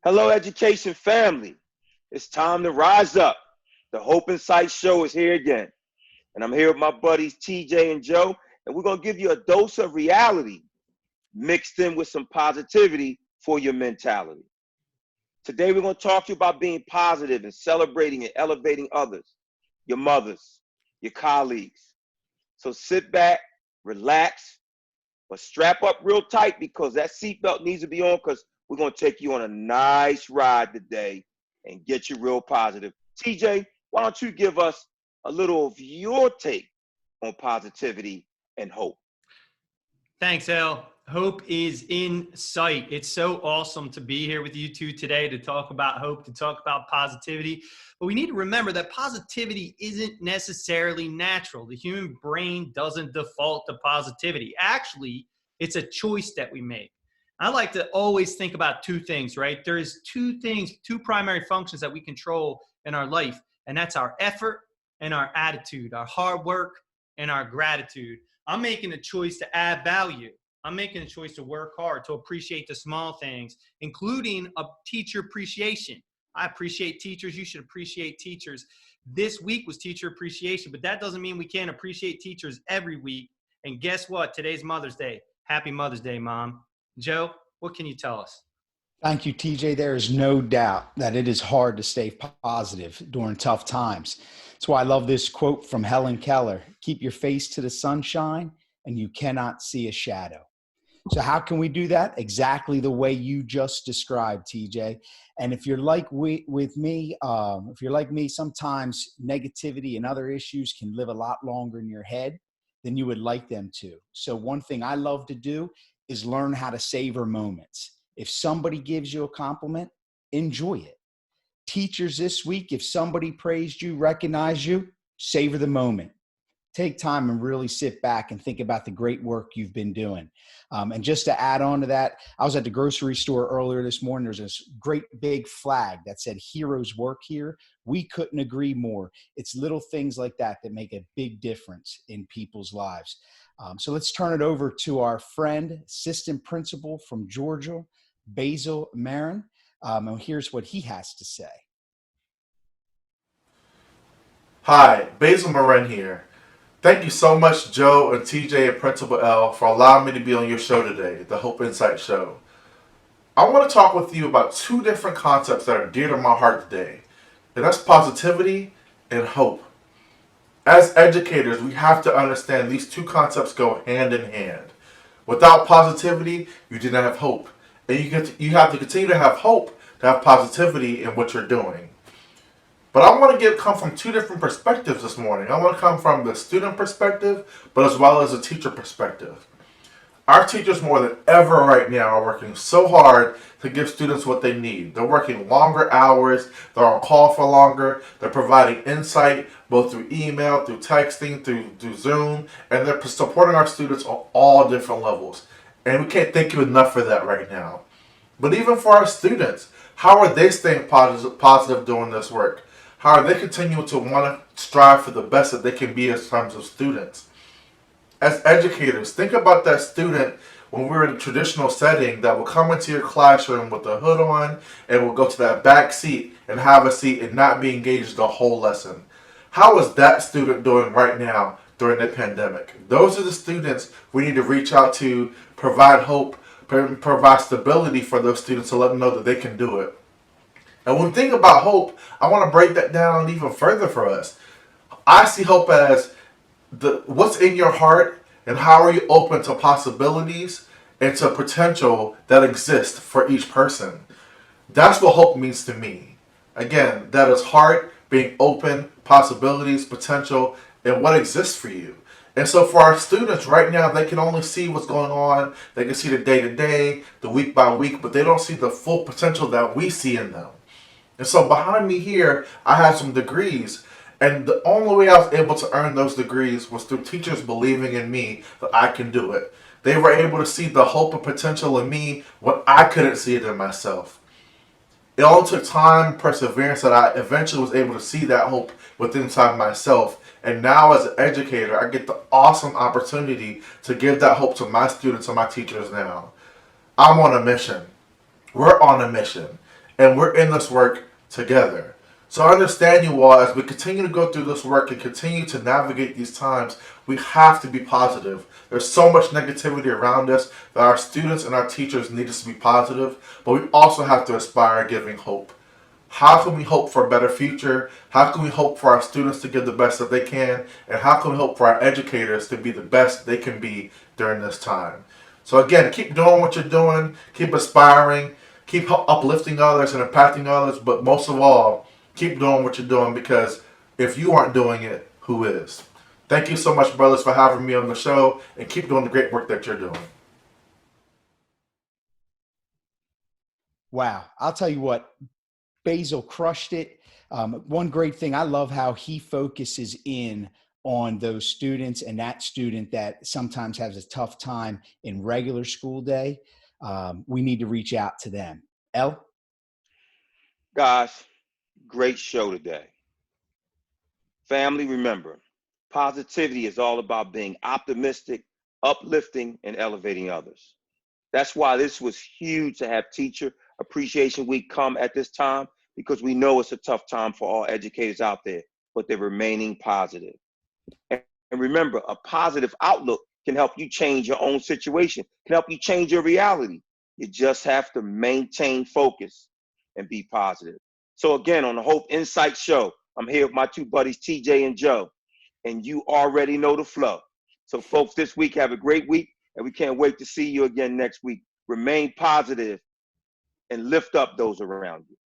Hello, education family. It's time to rise up. The Hope Insight Show is here again. And I'm here with my buddies TJ and Joe, and we're going to give you a dose of reality mixed in with some positivity for your mentality. Today, we're going to talk to you about being positive and celebrating and elevating others, your mothers, your colleagues. So sit back, relax, but strap up real tight because that seatbelt needs to be on because we're going to take you on a nice ride today and get you real positive. TJ, why don't you give us a little of your take on positivity and hope? Thanks, Al. Hope is in sight. It's so awesome to be here with you two today to talk about hope, to talk about positivity. But we need to remember that positivity isn't necessarily natural. The human brain doesn't default to positivity. Actually, it's a choice that we make. I like to always think about two things, right? There's two things, two primary functions that we control in our life, and that's our effort and our attitude, our hard work and our gratitude. I'm making a choice to add value. I'm making a choice to work hard, to appreciate the small things, including a teacher appreciation. I appreciate teachers. You should appreciate teachers. This week was teacher appreciation, but that doesn't mean we can't appreciate teachers every week. And guess what? Today's Mother's Day. Happy Mother's Day, Mom. Joe, what can you tell us? Thank you, TJ. There is no doubt that it is hard to stay positive during tough times. That's why I love this quote from Helen Keller: keep your face to the sunshine and you cannot see a shadow. So how can we do that? Exactly the way you just described, TJ. And if you're like with me, if you're like me, sometimes negativity and other issues can live a lot longer in your head than you would like them to. So one thing I love to do is learn how to savor moments. If somebody gives you a compliment, enjoy it. Teachers this week, if somebody praised you, recognized you, savor the moment. Take time and really sit back and think about the great work you've been doing. And just to add on to that, I was at the grocery store earlier this morning. There's this great big flag that said heroes work here. We couldn't agree more. It's little things like that that make a big difference in people's lives. So let's turn it over to our friend, assistant principal from Georgia, Basil Marin. And here's what he has to say. Hi, Basil Marin here. Thank you so much, Joe and TJ and Principal L, for allowing me to be on your show today, the Hope Insight Show. I want to talk with you about two different concepts that are dear to my heart today, and that's positivity and hope. As educators, we have to understand these two concepts go hand in hand. Without positivity, you do not have hope. And you have to continue to have hope to have positivity in what you're doing. But I want to come from two different perspectives this morning. I want to come from the student perspective, but as well as the teacher perspective. Our teachers more than ever right now are working so hard to give students what they need. They're working longer hours, they're on call for longer, they're providing insight both through email, through texting, through Zoom, and they're supporting our students on all different levels. And we can't thank you enough for that right now. But even for our students, how are they staying positive doing this work? How are they continuing to want to strive for the best that they can be in terms of students? As educators, think about that student when we're in a traditional setting that will come into your classroom with the hood on and will go to that back seat and have a seat and not be engaged the whole lesson. How is that student doing right now during the pandemic? Those are the students we need to reach out to, provide hope, provide stability for those students to let them know that they can do it. And when we think about hope, I want to break that down even further for us. I see hope as what's in your heart and how are you open to possibilities and to potential that exist for each person. That's what hope means to me. Again, that is heart, being open, possibilities, potential, and what exists for you. And so for our students right now, they can only see what's going on. They can see the day-to-day, the week by week, but they don't see the full potential that we see in them. And so behind me here, I have some degrees. And the only way I was able to earn those degrees was through teachers believing in me that I can do it. They were able to see the hope and potential in me when I couldn't see it in myself. It all took time and perseverance that I eventually was able to see that hope within inside myself. And now as an educator, I get the awesome opportunity to give that hope to my students and my teachers now. I'm on a mission. We're on a mission. and we're in this work together. So I understand you all as we continue to go through this work and continue to navigate these times. We have to be positive. There's so much negativity around us that our students and our teachers need us to be positive, but we also have to aspire giving hope. How can we hope for a better future? How can we hope for our students to give the best that they can? And how can we hope for our educators to be the best they can be during this time? So again, keep doing what you're doing, keep aspiring, keep uplifting others and impacting others, but most of all, keep doing what you're doing, because if you aren't doing it, who is? Thank you so much, brothers, for having me on the show, and keep doing the great work that you're doing. Wow. I'll tell you what, Basil crushed it. One great thing, I love how he focuses in on those students and that student that sometimes has a tough time in regular school day. We need to reach out to them. El? Guys, great show today. Family, remember, positivity is all about being optimistic, uplifting, and elevating others. That's why this was huge to have Teacher Appreciation Week come at this time, because we know it's a tough time for all educators out there, but they're remaining positive. And remember, a positive outlook can help you change your own situation, can help you change your reality. You just have to maintain focus and be positive. So again, on the Hope Insight Show, I'm here with my two buddies, TJ and Joe, and you already know the flow. So folks, this week, have a great week, and we can't wait to see you again next week. Remain positive and lift up those around you.